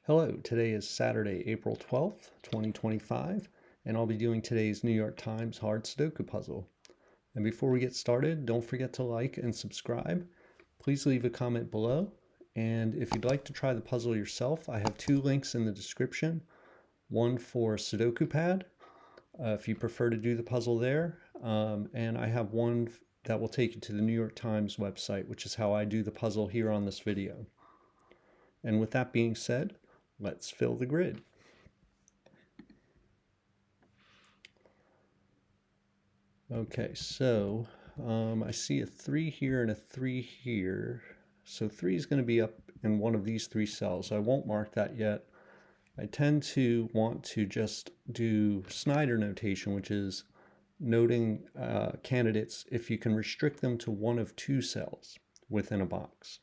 Hello, today is Saturday, April 12th, 2025, and I'll be doing today's New York Times hard Sudoku puzzle. And before we get started, don't forget to like and subscribe. Please leave a comment below. And if you'd like to try the puzzle yourself, I have two links in the description. One for Sudoku pad, if you prefer to do the puzzle there. And I have one that will take you to the New York Times website, which is how I do the puzzle here on this video. And with that being said, let's fill the grid. Okay, so I see a 3 here and a 3 here. So 3 is going to be up in one of these 3 cells. I won't mark that yet. I tend to want to just do Snyder notation, which is noting candidates if you can restrict them to one of 2 cells within a box.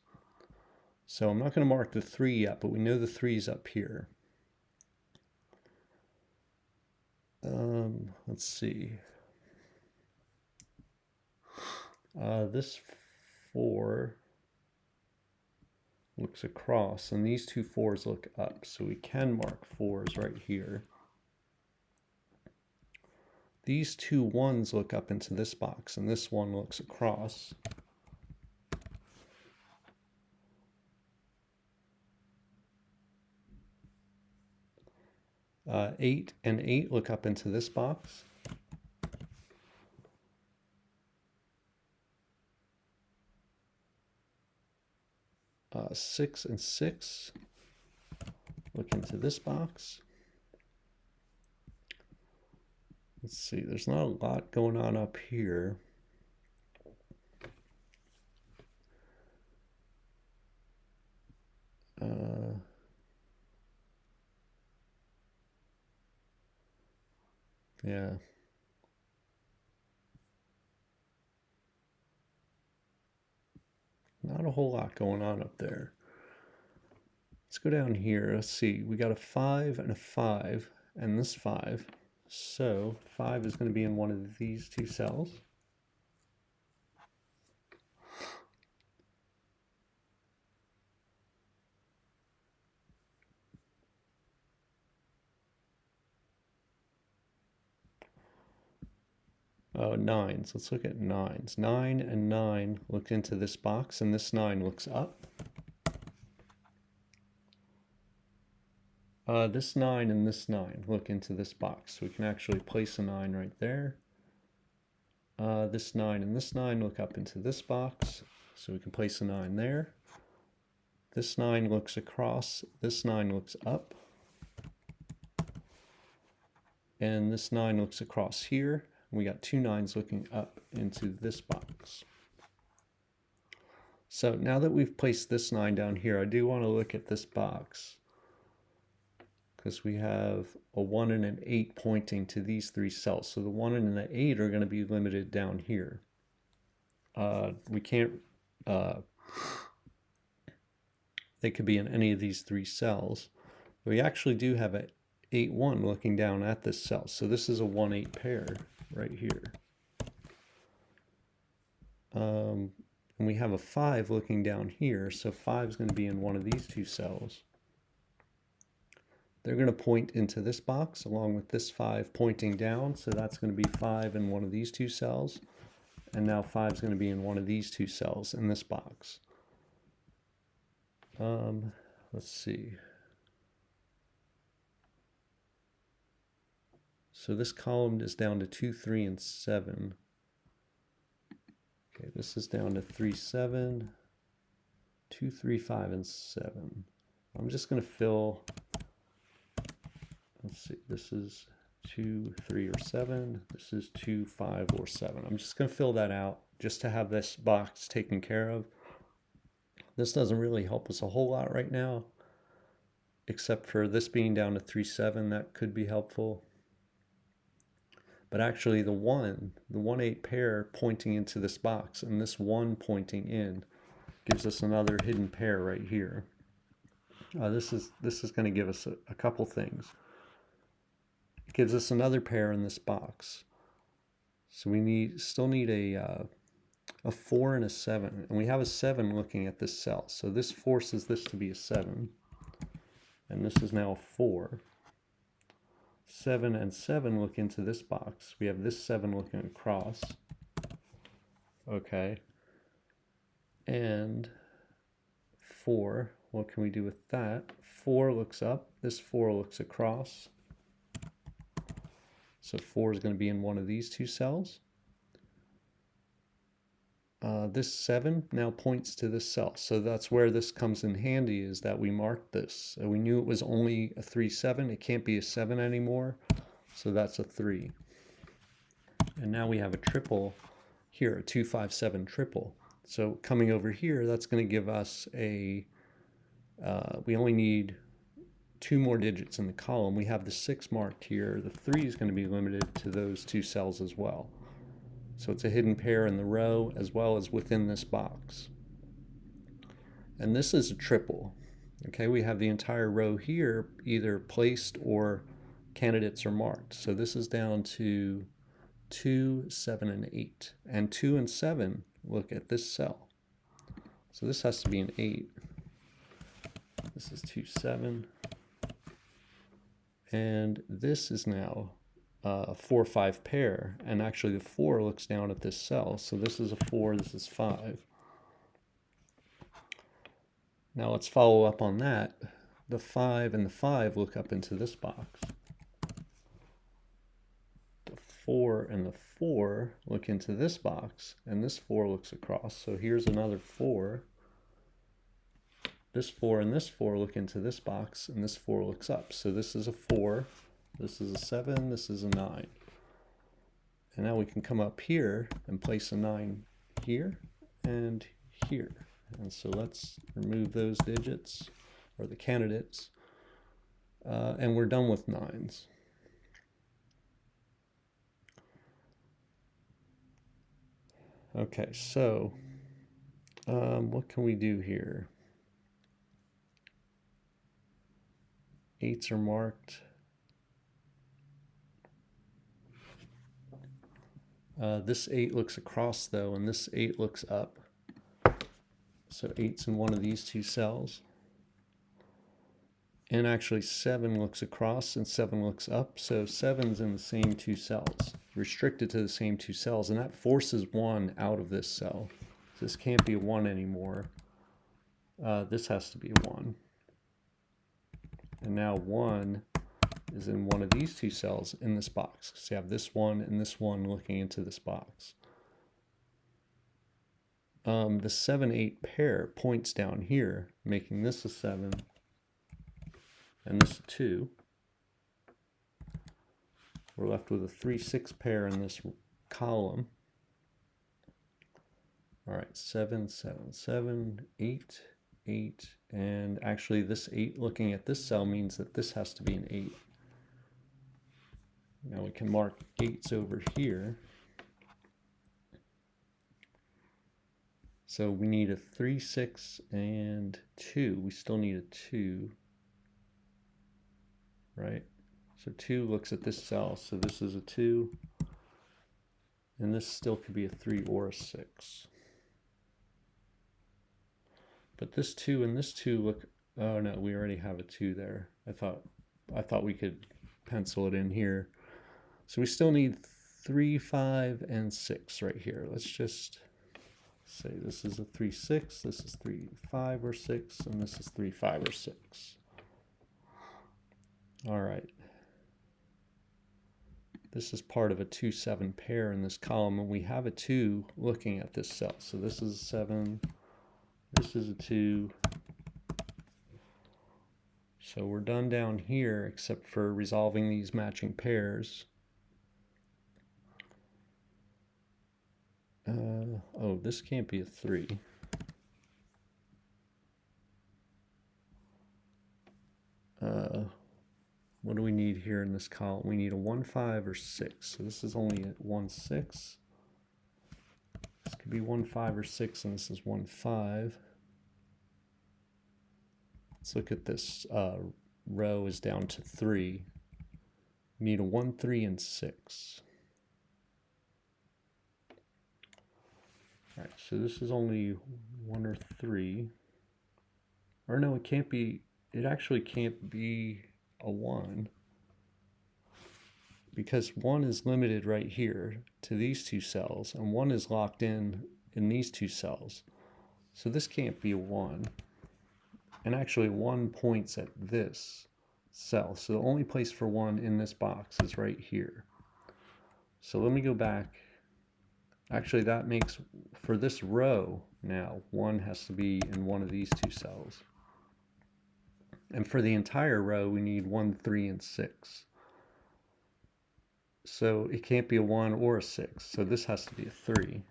So I'm not going to mark the 3 yet, but we know the 3 is up here. Let's see. This 4 looks across, and these 2 4s look up, so we can mark 4s right here. These 2 1s look up into this box, and this one looks across. Eight and 8 look up into this box. Six and 6 look into this box. Let's see, there's not a lot going on up here. Yeah. Not a whole lot going on up there. Let's go down here. Let's see. We got a 5 and a 5 and this 5. So 5 is going to be in one of these 2 cells. Oh, 9s. Let's look at 9s. 9 and 9 look into this box, and this 9 looks up. This 9 and this 9 look into this box. So we can actually place a 9 right there. This 9 and this 9 look up into this box. So we can place a 9 there. This 9 looks across. This 9 looks up. And this 9 looks across here. We got 2 9s looking up into this box. So now that we've placed this 9 down here, I do want to look at this box, because we have a 1 and an 8 pointing to these 3 cells. So the 1 and the 8 are going to be limited down here. We can't, they could be in any of these 3 cells. We actually do have a 8 1 looking down at this cell. So this is a 1 8 pair right here. And we have a 5 looking down here. So 5 is going to be in one of these 2 cells. They're going to point into this box along with this 5 pointing down. So that's going to be 5 in one of these 2 cells. And now 5 is going to be in one of these 2 cells in this box. Let's see. So this column is down to 2, 3, and 7. Okay, this is down to 3, 7, 2, 3, 5, and 7. I'm just going to fill, let's see, this is 2, 3, or 7. This is 2, 5, or 7. I'm just going to fill that out just to have this box taken care of. This doesn't really help us a whole lot right now, except for this being down to 3, 7. That could be helpful. But actually the 1 8 pair pointing into this box, and this 1 pointing in gives us another hidden pair right here. This is going to give us a couple things. It gives us another pair in this box. So we still need a 4 and a 7, and we have a 7 looking at this cell. So this forces this to be a 7. and this is now a 4. 7 and 7 look into this box. We have this 7 looking across. Okay. And 4, what can we do with that? 4 looks up, this 4 looks across. So 4 is going to be in one of these two cells. This 7 now points to this cell. So that's where this comes in handy, is that we marked this. We knew it was only a 3, 7. It can't be a 7 anymore. So that's a 3. And now we have a triple here, a 2, 5, 7 triple. So coming over here, that's going to give us a, we only need 2 more digits in the column. We have the 6 marked here. The 3 is going to be limited to those 2 cells as well. So it's a hidden pair in the row as well as within this box. And this is a triple. Okay, we have the entire row here either placed or candidates are marked. So this is down to 2, 7, and 8. And 2 and 7 look at this cell. So this has to be an 8. This is 2, 7. And this is now 4, 5 pair, and actually the 4 looks down at this cell. So this is a 4, this is 5. Now let's follow up on that. The 5 and the 5 look up into this box. The 4 and the 4 look into this box, and this 4 looks across. So here's another 4. This 4 and this 4 look into this box, and this 4 looks up. So this is a 4. This is a 7, this is a 9. And now we can come up here and place a 9 here and here. And so let's remove those digits, or the candidates, and we're done with 9s. Okay, so what can we do here? 8s are marked. This 8 looks across though, and this 8 looks up. So 8's in one of these 2 cells. And actually 7 looks across and 7 looks up. So 7's in the same 2 cells, restricted to the same 2 cells, and that forces 1 out of this cell. This can't be a 1 anymore. This has to be a 1. And now 1 is in one of these 2 cells in this box. So you have this 1 and this 1 looking into this box. The 7, 8 pair points down here, making this a 7 and this a 2. We're left with a 3, 6 pair in this column. All right, 7, 7, 7, 8, 8, and actually this 8 looking at this cell means that this has to be an 8. Now we can mark 8s over here. So we need a 3, 6, and 2. We still need a 2, right? So 2 looks at this cell, so this is a 2. And this still could be a 3 or a 6. But this 2 and this 2 look, oh no, we already have a 2 there. I thought we could pencil it in here. So we still need 3, 5, and 6 right here. Let's just say this is a 3, 6, this is 3, 5, or 6, and this is 3, 5, or 6. All right. This is part of a 2, 7 pair in this column, and we have a 2 looking at this cell. So this is a 7, this is a 2. So we're done down here except for resolving these matching pairs. Oh, this can't be a 3. What do we need here in this column? We need a 1, 5, or 6. So this is only a 1, 6. This could be 1, 5, or 6, and this is 1, 5. Let's look at this row is down to 3. We need a 1, 3, and 6. All right, so this is only 1 or 3. Or no, it can't be. it actually can't be a 1 because 1 is limited right here to these two cells and 1 is locked in these two cells. So this can't be a 1. And actually 1 points at this cell. So the only place for 1 in this box is right here. So let me go back. Actually, that makes, for this row now, 1 has to be in one of these two cells. And for the entire row, we need 1, 3, and 6. So it can't be a 1 or a 6. So this has to be a 3.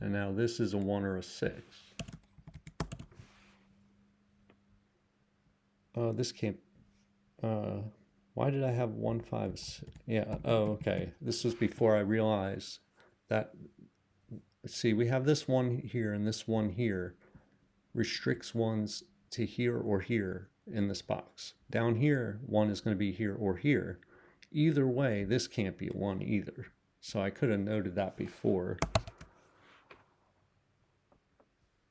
And now this is a 1 or a 6. This can't, why did I have 1, 5, 6? Yeah, oh, okay. This was before I realized that, see, we have this one here and this one here restricts ones to here or here in this box. Down here, 1 is going to be here or here. Either way, this can't be a 1 either. So I could have noted that before.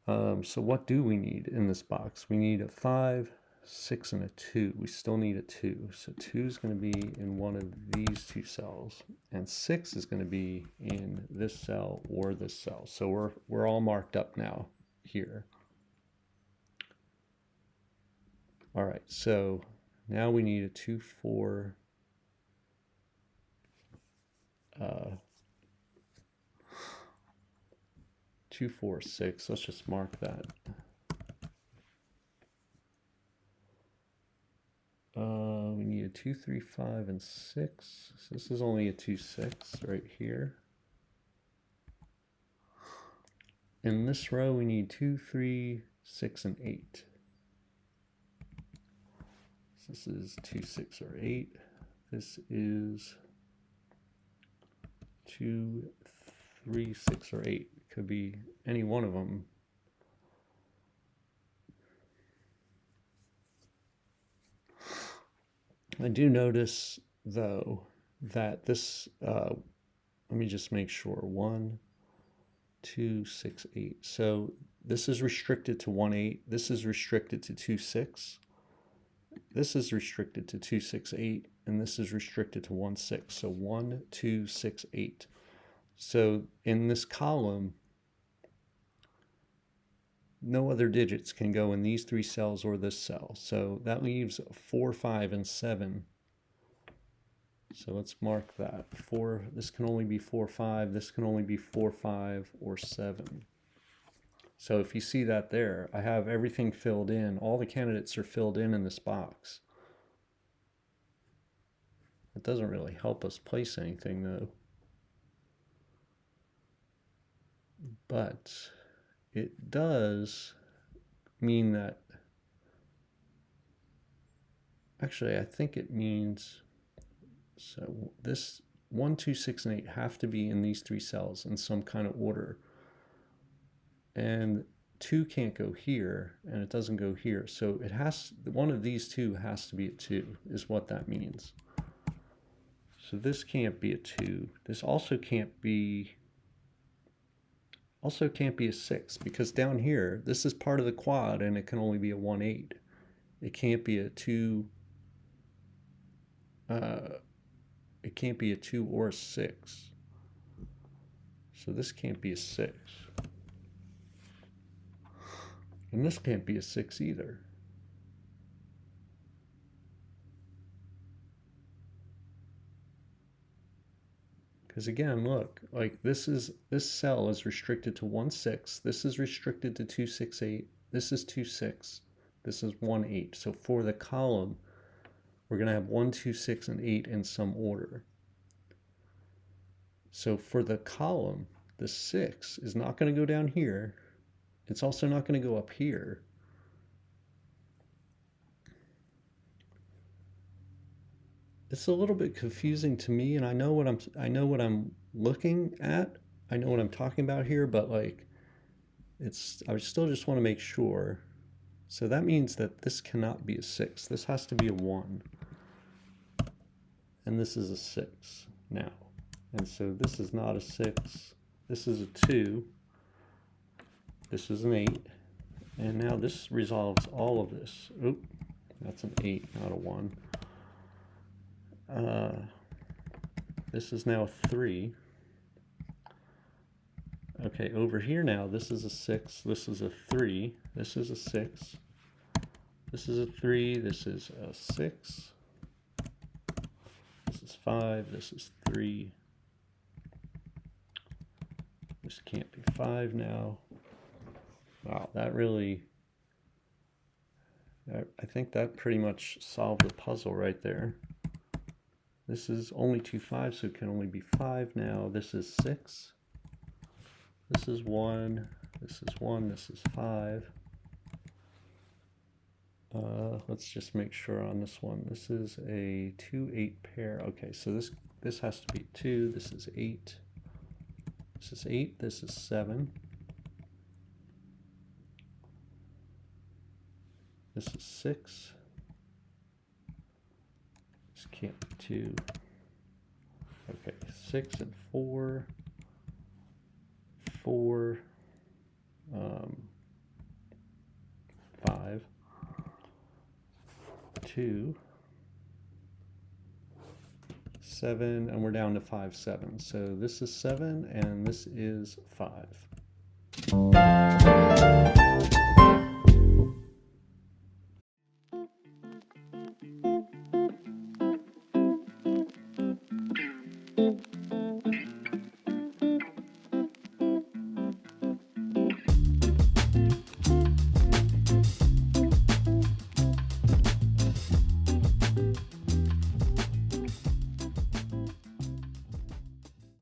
So what do we need in this box? We need a 5, 6, and a 2. We still need a 2. So 2 is going to be in one of these two cells. And 6 is going to be in this cell or this cell. So we're all marked up now here. All right, so now we need a 2, 4, 2, 4, 6. Let's just mark that. We need a 2, 3, 5, and 6. So this is only a 2, 6 right here. In this row, we need 2, 3, 6, and 8. So this is 2, 6, or 8. This is 2, 3, 6, or 8. It could be any one of them. I do notice, though, that this, let me just make sure, 1, 2, 6, 8. So this is restricted to 1, 8. This is restricted to 2, 6. This is restricted to 2, 6, 8. And this is restricted to 1, 6. So 1, 2, 6, 8. So in this column, no other digits can go in these three cells or this cell. So that leaves 4, 5, and 7. So let's mark that. 4, this can only be 4, 5. This can only be 4, 5, or 7. So if you see that there, I have everything filled in. All the candidates are filled in this box. It doesn't really help us place anything, though. But it does mean that, actually, I think it means, so this 1, 2, 6, and 8 have to be in these three cells in some kind of order. And 2 can't go here, and it doesn't go here. So it has, one of these two has to be a 2, is what that means. So this can't be a 2. This also can't be a 6, because down here, this is part of the quad, and it can only be a 1, 8. It can't be a 2. It can't be a 2 or a 6. So this can't be a 6. And this can't be a 6 either. Because again, look, like this cell is restricted to 1, 6. This is restricted to 2, 6, 8. This is 2, 6. This is 1, 8. So for the column, we're going to have 1, 2, 6, and 8 in some order. So for the column, the 6 is not going to go down here. It's also not going to go up here. It's a little bit confusing to me, and I know what I'm looking at. I know what I'm talking about here, but like I still just want to make sure. So that means that this cannot be a 6. This has to be a 1. And this is a 6 now. And so this is not a 6. This is a 2. This is an 8. And now this resolves all of this. Oop, that's an 8, not a 1. This is now 3. Okay, over here now, this is a 6, this is a 3, this is a 6, this is a 3, this is a 6, this is 5, this is 3, this can't be 5 now. Wow, that really, I think that pretty much solved the puzzle right there. This is only 2 5s, so it can only be 5 now. This is 6. This is 1. This is 1. This is 5. Let's just make sure on this one. This is a 2 8 pair. Okay, so this has to be 2. This is 8. This is 8. This is 7. This is 6. This can't be 2. Okay, 6 and 4. 4, 5, 2, 7, and we're down to 5 7. So this is 7 and this is 5.